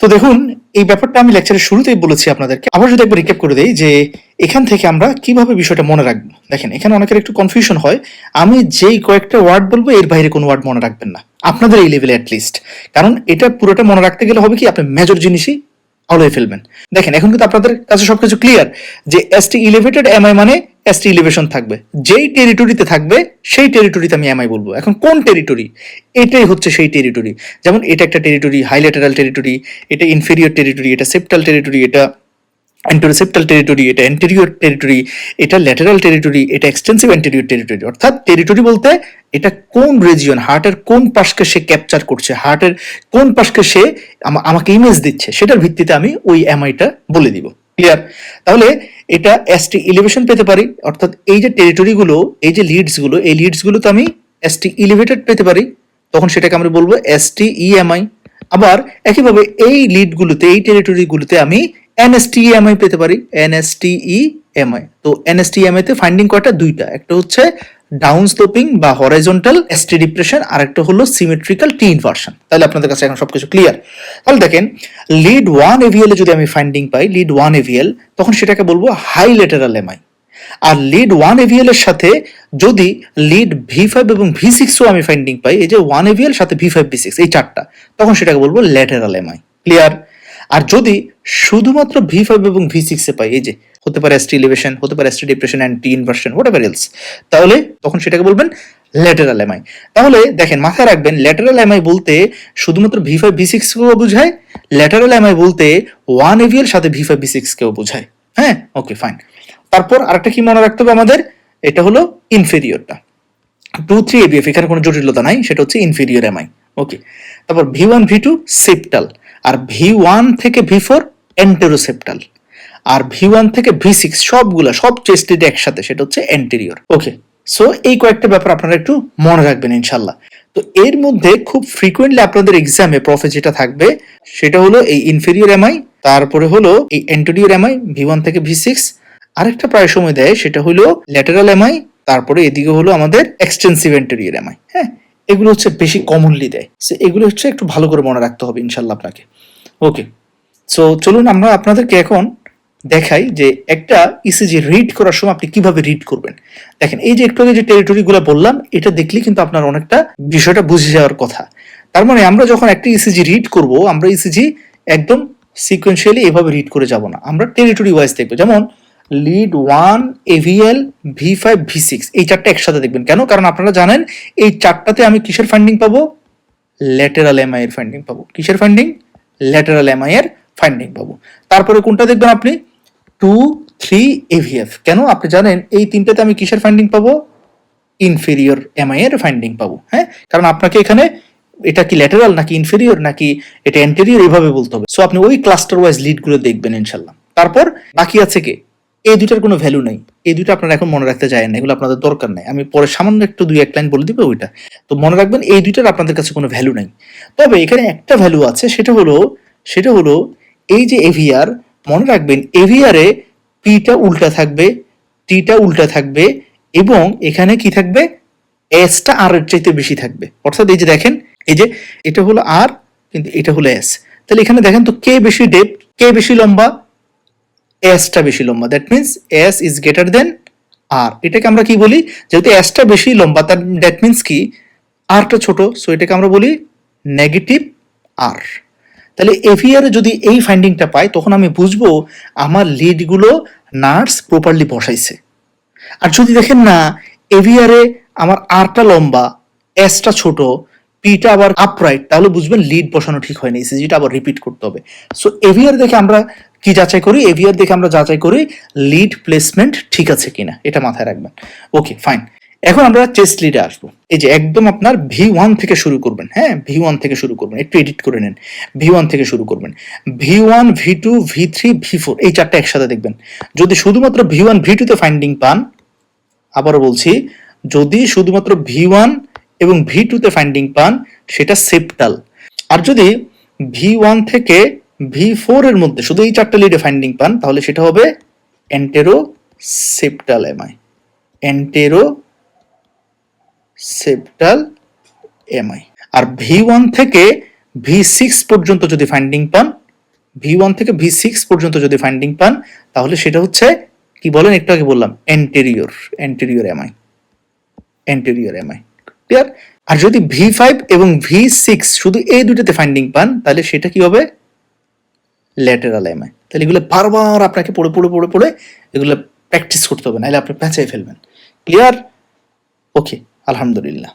তো দেখুন, এই ব্যাপারটা আমি লেকচারের শুরুতেই বলেছি আপনাদেরকে। আবার যদি একবার রিক্যাপ করে দেই যে এখান থেকে আমরা কিভাবে বিষয়টা মনে রাখবো। দেখেন, এখানে অনেকের একটু কনফিউশন হয়। আমি যেই কয়েকটা ওয়ার্ড বলবো এর বাইরে কোনো ওয়ার্ড মনে রাখবেন না, আপনাদের এই লেভেলে অ্যাটলিস্ট। কারণ এটা পুরোটা মনে রাখতে গেলে হবে কি, আপনি মেজর জিনিসই আলোয় ফেলবেন। দেখেন, এখন কিন্তু আপনাদের কাছে সবকিছু ক্লিয়ার যে এসটি ইলিভেটেড এমআই মানে এসটি ইলিভেশন থাকবে, যেই টেরিটরিতে থাকবে সেই টেরিটরিতে আমি এমআই বলবো। এখন কোন টেরিটরি, এটাই হচ্ছে সেই টেরিটরি। যেমন এটা একটা টেরিটরি, হাইল্যাটারাল টেরিটরি, এটা ইনফেরিয়র টেরিটরি, এটা সেপ্টাল টেরিটরি, এটা অ্যান্টেরোসেপ্টাল টেরিটরি, এটা অ্যান্টেরিয়র টেরিটরি, এটা ল্যাটারাল টেরিটরি, এটা এক্সটেন্সিভ অ্যান্টেরিয়র টেরিটরি। অর্থাৎ টেরিটরি বলতে এটা কোন রিজিয়ন, হার্টের কোন পাশকে সে ক্যাপচার করছে, হার্টের কোন পাশকে সে আমাকে ইমেজ দিচ্ছে, সেটার ভিত্তিতে আমি ওই এমআইটা বলে দিব। ক্লিয়ার? তাহলে এটা এসটি ইলিভেশন পেতে পারি, অর্থাৎ এই যে টেরিটরিগুলো, এই যে লিডসগুলো, এই লিডসগুলোতে আমি এসটি ইলিভেটেড পেতে পারি, তখন সেটাকে আমরা বলবো এসটি ইএমআই। আবার একইভাবে এই লিডগুলোতে, এই টেরিটরিগুলোতে আমি এনএসটিএমআই পেতে পারি, এনএসটিইএমআই। তো এনএসটিএমআই তে ফাইন্ডিং কয়টা? দুইটা। একটা হচ্ছে ডাউন স্লোপিং বা হরাইজন্টাল এসটি ডিপ্রেশন, আর একটা হলো সিমেট্রিক্যাল টি ইনভার্সন। তাহলে আপনাদের কাছে এখন সবকিছু ক্লিয়ার। তাহলে দেখেন, লিড 1 এভিএল এ যদি আমি ফাইন্ডিং পাই, লিড 1 এভিএল, তখন সেটাকে বলবো হাই ল্যাটারাল এমআই। আর লিড 1 এভিএল এর সাথে যদি লিড V5 এবং V6 ও আমি ফাইন্ডিং পাই, এই যে 1 এভিএল সাথে V5 V6 এই চারটা, তখন সেটাকে বলবো ল্যাটারাল এমআই। ক্লিয়ার? আর যদি শুধুমাত্র V5 এবং V6 এ পাই, এই যে হতে পারে এসটি ইলিভেশন, হতে পারে ST depression and T inversion, whatever else, তাহলে তখন সেটাকে বলবেন ল্যাটারাল এমআই। তাহলে দেখেন, মাথায় রাখবেন, ল্যাটারাল এমআই বলতে শুধুমাত্র V5 V6 কেও বোঝায়, ল্যাটারাল এমআই বলতে 1 এভিএল সাথে V5 V6 কেও বোঝায়। হ্যাঁ, ওকে, ফাইন। তারপর আরেকটা কি মনে রাখতে হবে আমাদের, এটা হলো ইনফেরিয়রটা। 2-3 ABF, এখানে কোনো জটিলতা নাই, সেটা হচ্ছে ইনফেরিয়র এমআই। ওকে। তারপর V1 V2 সেপ্টাল, আর V1 থেকে V4 এন্টেরোসেপ্টাল, আর V1 থেকে V6 সবগুলা সব চেস্টেড একসাথে, সেটা হচ্ছে অ্যান্টেরিয়র। ওকে, সো এই কয়েকটা ব্যাপার আপনারা একটু মনে রাখবেন ইনশাল্লাহ। তো এর মধ্যে খুব ফ্রিকোয়েন্টলি আপনাদের এক্সামে প্রফে যেটা থাকবে সেটা হলো এই ইনফেরিয়র এমআই, তারপরে হলো এই অ্যান্টেরিয়র এমআই V1 থেকে V6, আরেকটা প্রায় সময় দেয় সেটা হলো ল্যাটারাল এমআই, তারপরে এদিকে হলো আমাদের এক্সটেন্সিভ অ্যান্টেরিয়র এমআই। হ্যাঁ, এগুলো হচ্ছে বেশি কমনলি দেয়, সো এগুলো হচ্ছে একটু ভালো করে মনে রাখতে হবে ইনশাল্লাহ আপনাকে। ওকে, সো চলুন আমরা আপনাদেরকে এখন দেখাই যে একটা ইসিজি রিড করার সময় আপনি কিভাবে রিড করবেন। দেখেন, এই যে একটু আগে যে টেরিটরিগুলো বললাম, এটা দেখলে কিন্তু আপনার অনেকটা বিষয়টা বুঝে যাওয়ার কথা। তার মানে আমরা যখন একটা ইসিজি রিড করব, আমরা ইসিজি একদম সিকোয়েন্সিয়ালি এভাবে রিড করে যাব না, আমরা টেরিটরি ওয়াইজ দেখবো। যেমন লিড 1 এভিএল V5 V6 এই চারটা একসাথে দেখবেন। কেন? কারণ আপনারা জানেন এই চারটাতে আমি কিসের ফাইন্ডিং পাবো? ল্যাটারাল এমআই এর ফাইন্ডিং পাবো। কিসের ফাইন্ডিং? ল্যাটারাল এমআই এর ফাইন্ডিং পাবো। তারপরে কোনটা দেখবেন আপনি? 2-3 AVF। কেন? আপনি জানেন এই তিনটাতে আমি কিসের ফাইন্ডিং পাবো? ইনফেরিয়র এমআই এর ফাইন্ডিং পাবো। হ্যাঁ, কারণ আপনাকে এখানে এটা কি ল্যাটারাল নাকি ইনফেরিয়র নাকি এটা অ্যান্টেরিয়র এইভাবে বলতে হবে। সো আপনি ওই ক্লাস্টার ওয়াইজ লিড গুলো দেখবেন ইনশাল্লাহ। তারপর বাকি আছে কে? এই দুইটার কোনো ভ্যালু নাই, এই দুইটা আপনারা এখন মনে রাখতে যায় না, এগুলো আপনাদের দরকার নাই। আমি পরে সামান্য একটু 2-1 লাইন বলে দিব ওইটা। তো মনে রাখবেন এই দুইটার আপনাদের কাছে কোনো ভ্যালু নাই। তবে এখানে একটা ভ্যালু আছে, সেটা হলো এই যে এভিআর, মনে রাখবেন এভিআরে পিটা উল্টা থাকবে, টিটা উল্টা থাকবে, এবং এখানে কি থাকবে? এসটা আর এর চাইতে বেশি থাকবে। অর্থাৎ এই যে দেখেন, এই যে এটা হলো আর, কিন্তু এটা হলো এস। তাহলে এখানে দেখেন তো, কে বেশি ডেপথ, কে বেশি লম্বা? এসটা বেশি লম্বা। That means S is greater than R. এটাকে আমরা কি বলি? যেহেতু এসটা বেশি লম্বা, তার দ্যাট মিনস কি আরটা ছোট, সো এটাকে আমরা বলি নেগেটিভ আর। তাহলে এভিআরে যদি এই ফাইন্ডিংটা পাই, তখন আমি বুঝবো আমার লিডগুলো নার্স প্রপারলি বসাইছে। আর যদি দেখেন না এভিআরে আমার আরটা লম্বা, এসটা ছোট, পিটা আবার আপরাইট, তাহলে বুঝবেন লিড বসানো ঠিক হয়নি, ইসিজিটা আবার রিপিট করতে হবে। সো এভিআর দেখে আমরা কি যাচাই করি? এভিআর দেখে আমরা যাচাই করি লিড প্লেসমেন্ট ঠিক আছে কিনা, এটা মাথায় রাখবেন। ওকে, ফাইন। এখন আমরা চেস্ট লিডে আসবো। এই যে একদম আপনার V1 থেকে শুরু করবেন। হ্যাঁ, V1 থেকে শুরু করবেন, একটু এডিট করে নেন। V1 থেকে শুরু করবেন, V1 V2 V3 V4 এই চারটা একসাথে দেখবেন। যদি শুধুমাত্র V1 V2 তে ফাইন্ডিং পান, আবারও বলছি, যদি শুধুমাত্র V1 এবং V2 তে ফাইন্ডিং পান, সেটা সেপ্টাল। আর যদি V1 থেকে V4 এর মধ্যে শুধু এই চারটা লিডে ফাইন্ডিং পান, তাহলে সেটা হবে এন্টেরোসেপ্টাল এমআই। এন্টেরোসেপ্টাল এমআই। আর V1 থেকে V6 পর্যন্ত যদি ফাইন্ডিং পান, V1 থেকে V6 পর্যন্ত যদি ফাইন্ডিং পান তাহলে সেটা হচ্ছে কি বলেন, একটু আগে বললাম অ্যান্টেরিয়র এমআই, ক্লিয়ার? আর যদি V5 এবং V6 শুধু এই দুটোতে ফাইন্ডিং পান তাহলে সেটা কি হবে, ল্যাটেরাল এমআই। তাহলে এগুলো বারবার আপনাকে পড়ে পড়ে পড়ে পড়ে এগুলো প্র্যাকটিস করতে হবে, নাহলে আপনি পেঁচাই ফেলবেন। ক্লিয়ার? ওকে, আলহামদুলিল্লাহ।